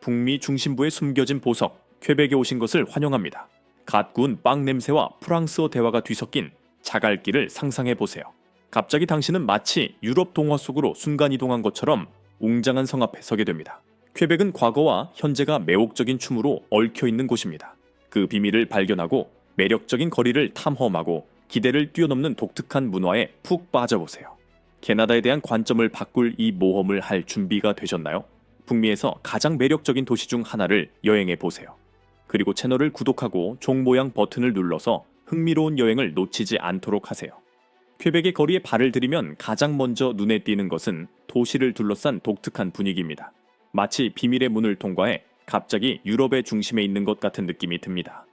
북미 중심부에 숨겨진 보석, 퀘벡에 오신 것을 환영합니다. 갓 구운 빵 냄새와 프랑스어 대화가 뒤섞인 자갈길을 상상해 보세요. 갑자기 당신은 마치 유럽 동화 속으로 순간이동한 것처럼 웅장한 성 앞에 서게 됩니다. 퀘벡은 과거와 현재가 매혹적인 춤으로 얽혀 있는 곳입니다. 그 비밀을 발견하고 매력적인 거리를 탐험하고 기대를 뛰어넘는 독특한 문화에 푹 빠져보세요. 캐나다에 대한 관점을 바꿀 이 모험을 할 준비가 되셨나요? 북미에서 가장 매력적인 도시 중 하나를 여행해 보세요. 그리고 채널을 구독하고 종 모양 버튼을 눌러서 흥미로운 여행을 놓치지 않도록 하세요. 퀘벡의 거리에 발을 들이면 가장 먼저 눈에 띄는 것은 도시를 둘러싼 독특한 분위기입니다. 마치 비밀의 문을 통과해 갑자기 유럽의 중심에 있는 것 같은 느낌이 듭니다.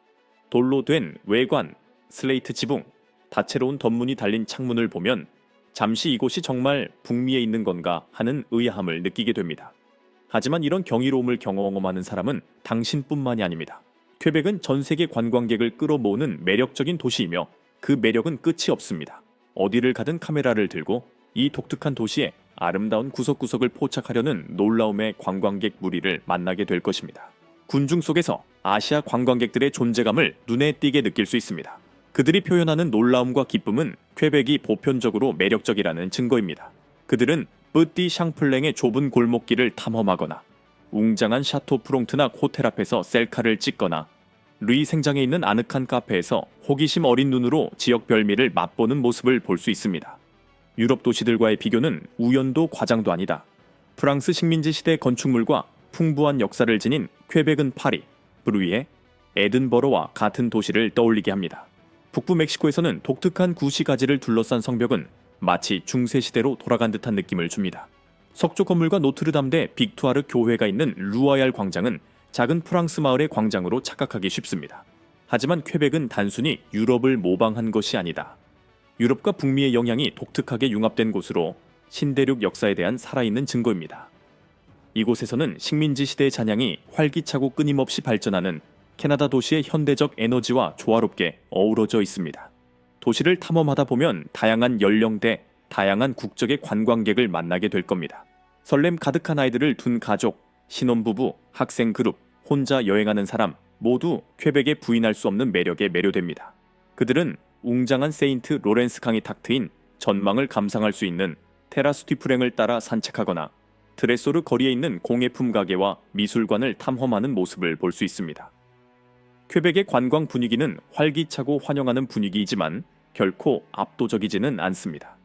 돌로 된 외관, 슬레이트 지붕, 다채로운 덧문이 달린 창문을 보면 잠시 이곳이 정말 북미에 있는 건가 하는 의아함을 느끼게 됩니다. 하지만 이런 경이로움을 경험하는 사람은 당신뿐만이 아닙니다. 퀘벡은 전 세계 관광객을 끌어모으는 매력적인 도시이며 그 매력은 끝이 없습니다. 어디를 가든 카메라를 들고 이 독특한 도시의 아름다운 구석구석을 포착하려는 놀라움의 관광객 무리를 만나게 될 것입니다. 군중 속에서 아시아 관광객들의 존재감을 눈에 띄게 느낄 수 있습니다. 그들이 표현하는 놀라움과 기쁨은 퀘벡이 보편적으로 매력적이라는 증거입니다. 그들은 뿌띠 샹플랭의 좁은 골목길을 탐험하거나 웅장한 샤토 프롱트낙 호텔 앞에서 셀카를 찍거나 루이 생장에 있는 아늑한 카페에서 호기심 어린 눈으로 지역 별미를 맛보는 모습을 볼 수 있습니다. 유럽 도시들과의 비교는 우연도 과장도 아니다. 프랑스 식민지 시대 건축물과 풍부한 역사를 지닌 퀘벡은 파리, 브루이에, 에든버러와 같은 도시를 떠올리게 합니다. 북부 멕시코에서는 독특한 구시가지를 둘러싼 성벽은 마치 중세시대로 돌아간 듯한 느낌을 줍니다. 석조 건물과 노트르담대 빅투아르 교회가 있는 루아얄 광장은 작은 프랑스 마을의 광장으로 착각하기 쉽습니다. 하지만 퀘벡은 단순히 유럽을 모방한 것이 아니다. 유럽과 북미의 영향이 독특하게 융합된 곳으로 신대륙 역사에 대한 살아있는 증거입니다. 이곳에서는 식민지 시대의 잔향이 활기차고 끊임없이 발전하는 캐나다 도시의 현대적 에너지와 조화롭게 어우러져 있습니다. 도시를 탐험하다 보면 다양한 연령대, 다양한 국적의 관광객을 만나게 될 겁니다. 설렘 가득한 아이들을 둔 가족, 신혼부부, 학생 그룹, 혼자 여행하는 사람 모두 퀘벡에 부인할 수 없는 매력에 매료됩니다. 그들은 웅장한 세인트 로렌스 강이 탁 트인 전망을 감상할 수 있는 테라스 뒤프랭을 따라 산책하거나 드레소르 거리에 있는 공예품 가게와 미술관을 탐험하는 모습을 볼 수 있습니다. 퀘벡의 관광 분위기는 활기차고 환영하는 분위기이지만 결코 압도적이지는 않습니다.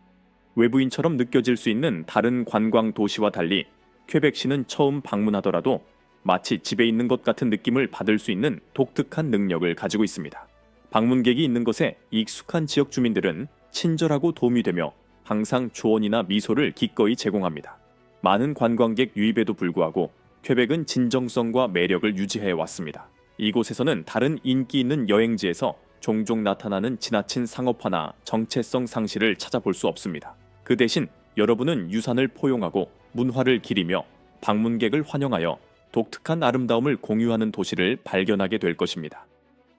외부인처럼 느껴질 수 있는 다른 관광 도시와 달리 퀘벡시는 처음 방문하더라도 마치 집에 있는 것 같은 느낌을 받을 수 있는 독특한 능력을 가지고 있습니다. 방문객이 있는 것에 익숙한 지역 주민들은 친절하고 도움이 되며 항상 조언이나 미소를 기꺼이 제공합니다. 많은 관광객 유입에도 불구하고 퀘벡은 진정성과 매력을 유지해 왔습니다. 이곳에서는 다른 인기 있는 여행지에서 종종 나타나는 지나친 상업화나 정체성 상실을 찾아볼 수 없습니다. 그 대신 여러분은 유산을 포용하고 문화를 기리며 방문객을 환영하여 독특한 아름다움을 공유하는 도시를 발견하게 될 것입니다.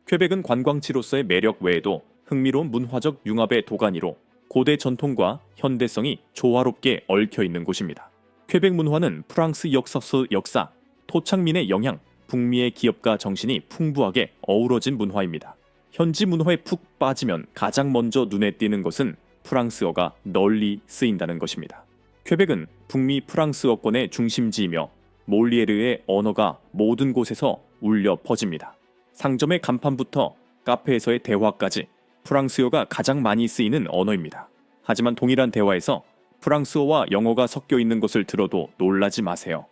퀘벡은 관광지로서의 매력 외에도 흥미로운 문화적 융합의 도가니로 고대 전통과 현대성이 조화롭게 얽혀 있는 곳입니다. 퀘벡 문화는 프랑스 역사서 역사, 토착민의 영향, 북미의 기업가 정신이 풍부하게 어우러진 문화입니다. 현지 문화에 푹 빠지면 가장 먼저 눈에 띄는 것은 프랑스어가 널리 쓰인다는 것입니다. 퀘벡은 북미 프랑스어권의 중심지이며 몰리에르의 언어가 모든 곳에서 울려 퍼집니다. 상점의 간판부터 카페에서의 대화까지 프랑스어가 가장 많이 쓰이는 언어입니다. 하지만 동일한 대화에서 프랑스어와 영어가 섞여 있는 것을 들어도 놀라지 마세요.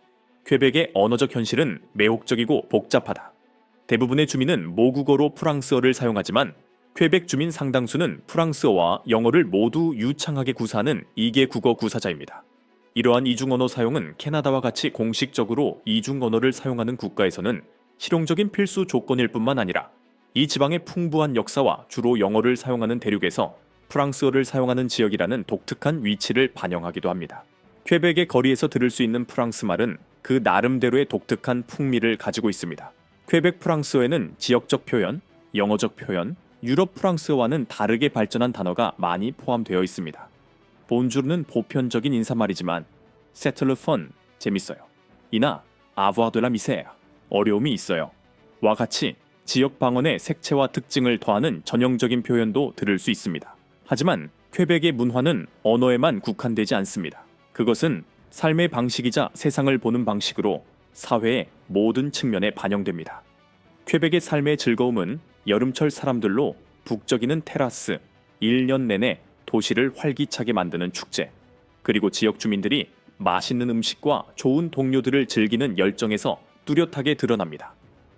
퀘벡의 언어적 현실은 매혹적이고 복잡하다. 대부분의 주민은 모국어로 프랑스어를 사용하지만 퀘벡 주민 상당수는 프랑스어와 영어를 모두 유창하게 구사하는 이개 국어 구사자입니다. 이러한 이중언어 사용은 캐나다와 같이 공식적으로 이중언어를 사용하는 국가에서는 실용적인 필수 조건일 뿐만 아니라 이 지방의 풍부한 역사와 주로 영어를 사용하는 대륙에서 프랑스어를 사용하는 지역이라는 독특한 위치를 반영하기도 합니다. 퀘벡의 거리에서 들을 수 있는 프랑스 말은 그 나름대로의 독특한 풍미를 가지고 있습니다. 퀘벡 프랑스어에는 지역적 표현, 영어적 표현, 유럽 프랑스어와는 다르게 발전한 단어가 많이 포함되어 있습니다. 본주르는 보편적인 인사말이지만 세틀르 펀 재밌어요. 이나 avoir de la misère, 어려움이 있어요. 와 같이 지역 방언의 색채와 특징을 더하는 전형적인 표현도 들을 수 있습니다. 하지만 퀘벡의 문화는 언어에만 국한되지 않습니다. 그것은 삶의 방식이자 세상을 보는 방식으로 사회의 모든 측면에 반영됩니다. 퀘벡의 삶의 즐거움은 여름철 사람들로 북적이는 테라스, 1년 내내 도시를 활기차게 만드는 축제, 그리고 지역 주민들이 맛있는 음식과 좋은 동료들을 즐기는 열정에서 뚜렷하게 드러납니다.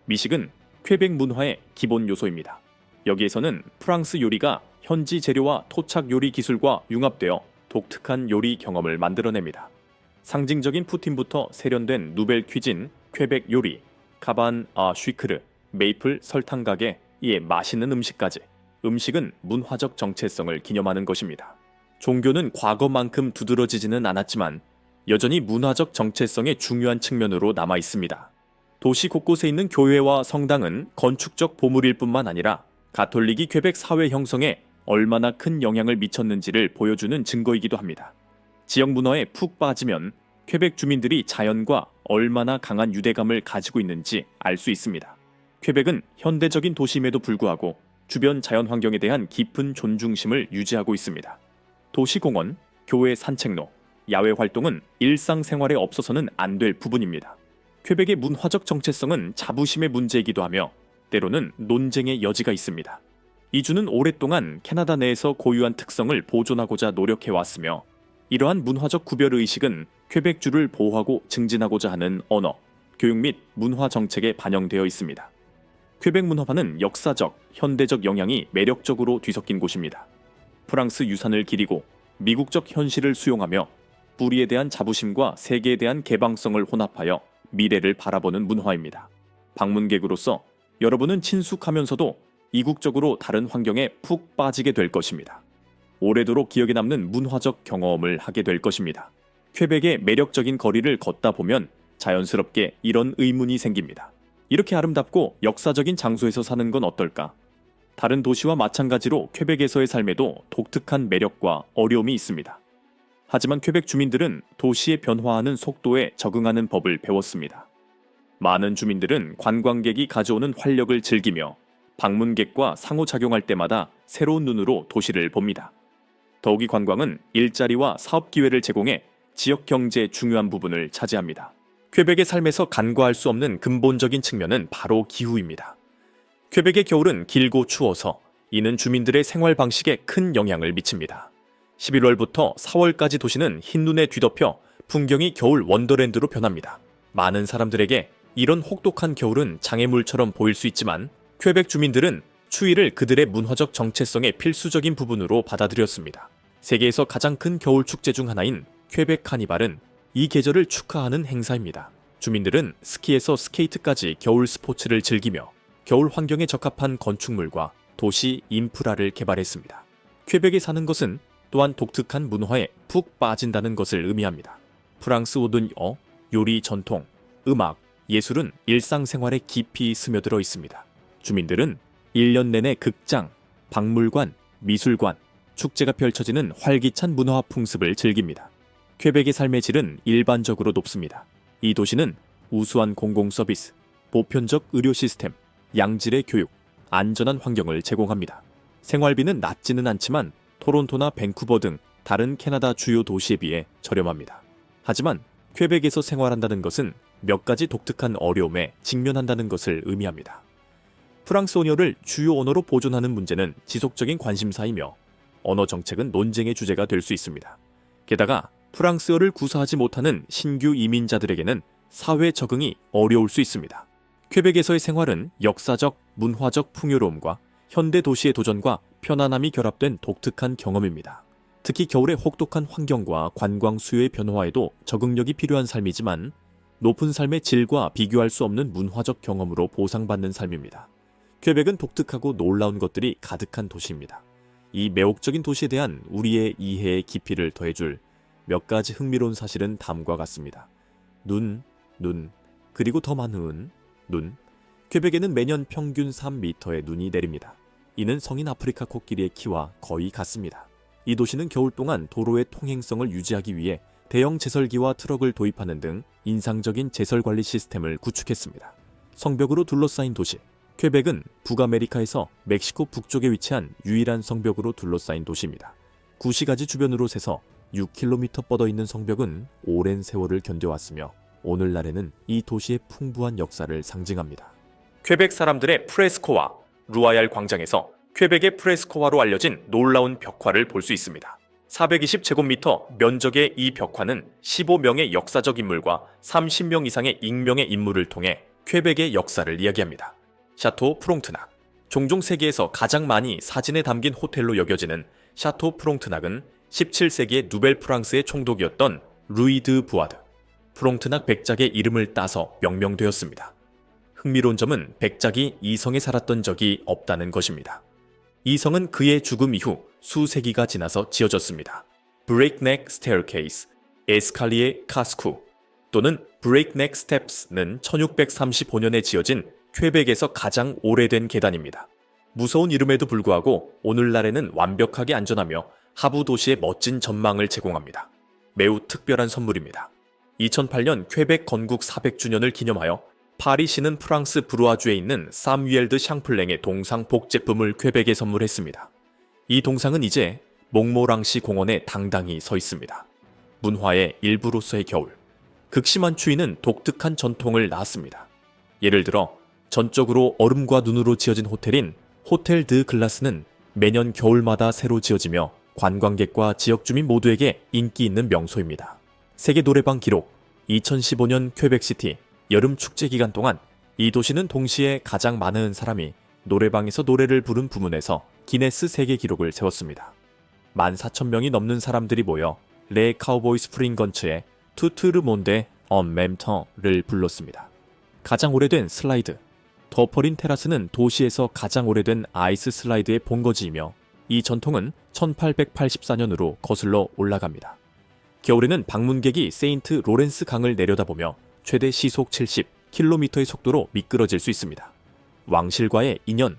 미식은 퀘벡 문화의 기본 요소입니다. 여기에서는 프랑스 요리가 현지 재료와 토착 요리 기술과 융합되어 독특한 요리 경험을 만들어냅니다. 상징적인 푸틴부터 세련된 누벨 퀴진, 퀘벡 요리, 카반 아 슈크르, 메이플 설탕 가게, 이에 맛있는 음식까지. 음식은 문화적 정체성을 기념하는 것입니다. 종교는 과거만큼 두드러지지는 않았지만 여전히 문화적 정체성의 중요한 측면으로 남아 있습니다. 도시 곳곳에 있는 교회와 성당은 건축적 보물일 뿐만 아니라 가톨릭이 퀘벡 사회 형성에 얼마나 큰 영향을 미쳤는지를 보여주는 증거이기도 합니다. 지역 문화에 푹 빠지면 퀘벡 주민들이 자연과 얼마나 강한 유대감을 가지고 있는지 알 수 있습니다. 퀘벡은 현대적인 도심에도 불구하고 주변 자연 환경에 대한 깊은 존중심을 유지하고 있습니다. 도시공원, 교외 산책로, 야외 활동은 일상생활에 없어서는 안 될 부분입니다. 퀘벡의 문화적 정체성은 자부심의 문제이기도 하며 때로는 논쟁의 여지가 있습니다. 이 주는 오랫동안 캐나다 내에서 고유한 특성을 보존하고자 노력해왔으며 이러한 문화적 구별의식은 퀘벡주를 보호하고 증진하고자 하는 언어, 교육 및 문화 정책에 반영되어 있습니다. 퀘벡 문화화는 역사적, 현대적 영향이 매력적으로 뒤섞인 곳입니다. 프랑스 유산을 기리고 미국적 현실을 수용하며 뿌리에 대한 자부심과 세계에 대한 개방성을 혼합하여 미래를 바라보는 문화입니다. 방문객으로서 여러분은 친숙하면서도 이국적으로 다른 환경에 푹 빠지게 될 것입니다. 오래도록 기억에 남는 문화적 경험을 하게 될 것입니다. 퀘벡의 매력적인 거리를 걷다 보면 자연스럽게 이런 의문이 생깁니다. 이렇게 아름답고 역사적인 장소에서 사는 건 어떨까? 다른 도시와 마찬가지로 퀘벡에서의 삶에도 독특한 매력과 어려움이 있습니다. 하지만 퀘벡 주민들은 도시의 변화하는 속도에 적응하는 법을 배웠습니다. 많은 주민들은 관광객이 가져오는 활력을 즐기며 방문객과 상호작용할 때마다 새로운 눈으로 도시를 봅니다. 더욱이 관광은 일자리와 사업 기회를 제공해 지역 경제의 중요한 부분을 차지합니다. 퀘벡의 삶에서 간과할 수 없는 근본적인 측면은 바로 기후입니다. 퀘벡의 겨울은 길고 추워서 이는 주민들의 생활 방식에 큰 영향을 미칩니다. 11월부터 4월까지 도시는 흰눈에 뒤덮여 풍경이 겨울 원더랜드로 변합니다. 많은 사람들에게 이런 혹독한 겨울은 장애물처럼 보일 수 있지만 퀘벡 주민들은 추위를 그들의 문화적 정체성의 필수적인 부분으로 받아들였습니다. 세계에서 가장 큰 겨울 축제 중 하나인 퀘벡 카니발은 이 계절을 축하하는 행사입니다. 주민들은 스키에서 스케이트까지 겨울 스포츠를 즐기며 겨울 환경에 적합한 건축물과 도시 인프라를 개발했습니다. 퀘벡에 사는 것은 또한 독특한 문화에 푹 빠진다는 것을 의미합니다. 프랑스 모든 요리 전통, 음악, 예술은 일상생활에 깊이 스며들어 있습니다. 주민들은 1년 내내 극장, 박물관, 미술관, 축제가 펼쳐지는 활기찬 문화 풍습을 즐깁니다. 퀘벡의 삶의 질은 일반적으로 높습니다. 이 도시는 우수한 공공 서비스, 보편적 의료 시스템, 양질의 교육, 안전한 환경을 제공합니다. 생활비는 낮지는 않지만 토론토나 밴쿠버 등 다른 캐나다 주요 도시에 비해 저렴합니다. 하지만 퀘벡에서 생활한다는 것은 몇 가지 독특한 어려움에 직면한다는 것을 의미합니다. 프랑스 언어를 주요 언어로 보존하는 문제는 지속적인 관심사이며 언어 정책은 논쟁의 주제가 될 수 있습니다. 게다가 프랑스어를 구사하지 못하는 신규 이민자들에게는 사회 적응이 어려울 수 있습니다. 퀘벡에서의 생활은 역사적, 문화적 풍요로움과 현대 도시의 도전과 편안함이 결합된 독특한 경험입니다. 특히 겨울의 혹독한 환경과 관광 수요의 변화에도 적응력이 필요한 삶이지만 높은 삶의 질과 비교할 수 없는 문화적 경험으로 보상받는 삶입니다. 퀘벡은 독특하고 놀라운 것들이 가득한 도시입니다. 이 매혹적인 도시에 대한 우리의 이해의 깊이를 더해줄 몇 가지 흥미로운 사실은 다음과 같습니다. 눈, 그리고 더 많은 눈. 퀘벡에는 매년 평균 3m의 눈이 내립니다. 이는 성인 아프리카 코끼리의 키와 거의 같습니다. 이 도시는 겨울 동안 도로의 통행성을 유지하기 위해 대형 제설기와 트럭을 도입하는 등 인상적인 제설 관리 시스템을 구축했습니다. 성벽으로 둘러싸인 도시 퀘벡은 북아메리카에서 멕시코 북쪽에 위치한 유일한 성벽으로 둘러싸인 도시입니다. 구시가지 주변으로 세서 6km 뻗어 있는 성벽은 오랜 세월을 견뎌왔으며 오늘날에는 이 도시의 풍부한 역사를 상징합니다. 퀘벡 사람들의 프레스코와 루아얄 광장에서 퀘벡의 프레스코화로 알려진 놀라운 벽화를 볼 수 있습니다. 420제곱미터 면적의 이 벽화는 15명의 역사적 인물과 30명 이상의 익명의 인물을 통해 퀘벡의 역사를 이야기합니다. 샤토 프롱트낙. 종종 세계에서 가장 많이 사진에 담긴 호텔로 여겨지는 샤토 프롱트낙은 17세기의 누벨 프랑스의 총독이었던 루이 드 부아드 프롱트낙 백작의 이름을 따서 명명되었습니다. 흥미로운 점은 백작이 이 성에 살았던 적이 없다는 것입니다. 이 성은 그의 죽음 이후 수세기가 지나서 지어졌습니다. 브레이크넥 스테어케이스, 에스칼리에 카스쿠 또는 브레이크넥 스텝스는 1635년에 지어진 퀘벡에서 가장 오래된 계단입니다. 무서운 이름에도 불구하고 오늘날에는 완벽하게 안전하며 하부 도시의 멋진 전망을 제공합니다. 매우 특별한 선물입니다. 2008년 퀘벡 건국 400주년을 기념하여 파리시는 프랑스 브루아주에 있는 사뮤엘 드 샹플랭의 동상 복제품을 퀘벡에 선물했습니다. 이 동상은 이제 몽모랑시 공원에 당당히 서 있습니다. 문화의 일부로서의 겨울. 극심한 추위는 독특한 전통을 낳았습니다. 예를 들어 전적으로 얼음과 눈으로 지어진 호텔인 호텔 드 글라스는 매년 겨울마다 새로 지어지며 관광객과 지역 주민 모두에게 인기 있는 명소입니다. 세계 노래방 기록 2015년 퀘벡시티 여름 축제 기간 동안 이 도시는 동시에 가장 많은 사람이 노래방에서 노래를 부른 부문에서 기네스 세계 기록을 세웠습니다. 14,000명이 넘는 사람들이 모여 레 카우보이 스프링 건츠의 투트르 몬데 언 맴터를 불렀습니다. 가장 오래된 슬라이드 더퍼린 테라스는 도시에서 가장 오래된 아이스 슬라이드의 본거지이며 이 전통은 1884년으로 거슬러 올라갑니다. 겨울에는 방문객이 세인트 로렌스 강을 내려다보며 최대 시속 70km의 속도로 미끄러질 수 있습니다. 왕실과의 인연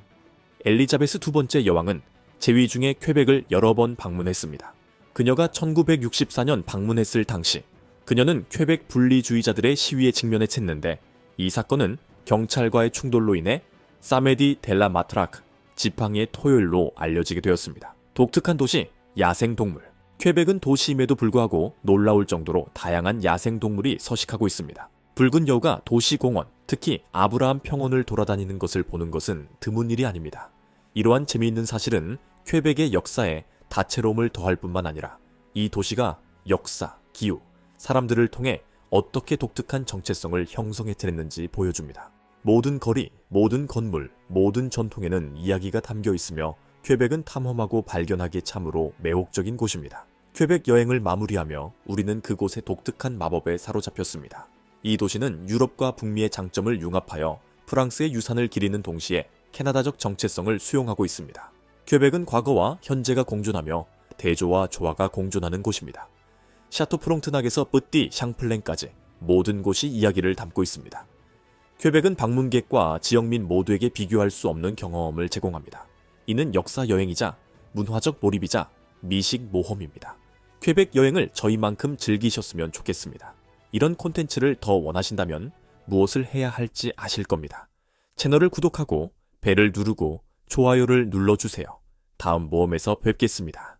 엘리자베스 두 번째 여왕은 재위 중에 퀘벡을 여러 번 방문했습니다. 그녀가 1964년 방문했을 당시 그녀는 퀘벡 분리주의자들의 시위에 직면했는데 이 사건은 경찰과의 충돌로 인해 사메디 델라 마트라크 지팡이의 토요일로 알려지게 되었습니다. 독특한 도시, 야생동물 퀘벡은 도시임에도 불구하고 놀라울 정도로 다양한 야생동물이 서식하고 있습니다. 붉은 여우가 도시공원, 특히 아브라함 평원을 돌아다니는 것을 보는 것은 드문 일이 아닙니다. 이러한 재미있는 사실은 퀘벡의 역사에 다채로움을 더할 뿐만 아니라 이 도시가 역사, 기후, 사람들을 통해 어떻게 독특한 정체성을 형성해냈는지 보여줍니다. 모든 거리, 모든 건물, 모든 전통에는 이야기가 담겨 있으며 퀘벡은 탐험하고 발견하기에 참으로 매혹적인 곳입니다. 퀘벡 여행을 마무리하며 우리는 그곳의 독특한 마법에 사로잡혔습니다. 이 도시는 유럽과 북미의 장점을 융합하여 프랑스의 유산을 기리는 동시에 캐나다적 정체성을 수용하고 있습니다. 퀘벡은 과거와 현재가 공존하며 대조와 조화가 공존하는 곳입니다. 샤토 프롱트낙에서 뿌띠 샹플랭까지 모든 곳이 이야기를 담고 있습니다. 퀘벡은 방문객과 지역민 모두에게 비교할 수 없는 경험을 제공합니다. 이는 역사 여행이자 문화적 몰입이자 미식 모험입니다. 퀘벡 여행을 저희만큼 즐기셨으면 좋겠습니다. 이런 콘텐츠를 더 원하신다면 무엇을 해야 할지 아실 겁니다. 채널을 구독하고 벨을 누르고 좋아요를 눌러주세요. 다음 모험에서 뵙겠습니다.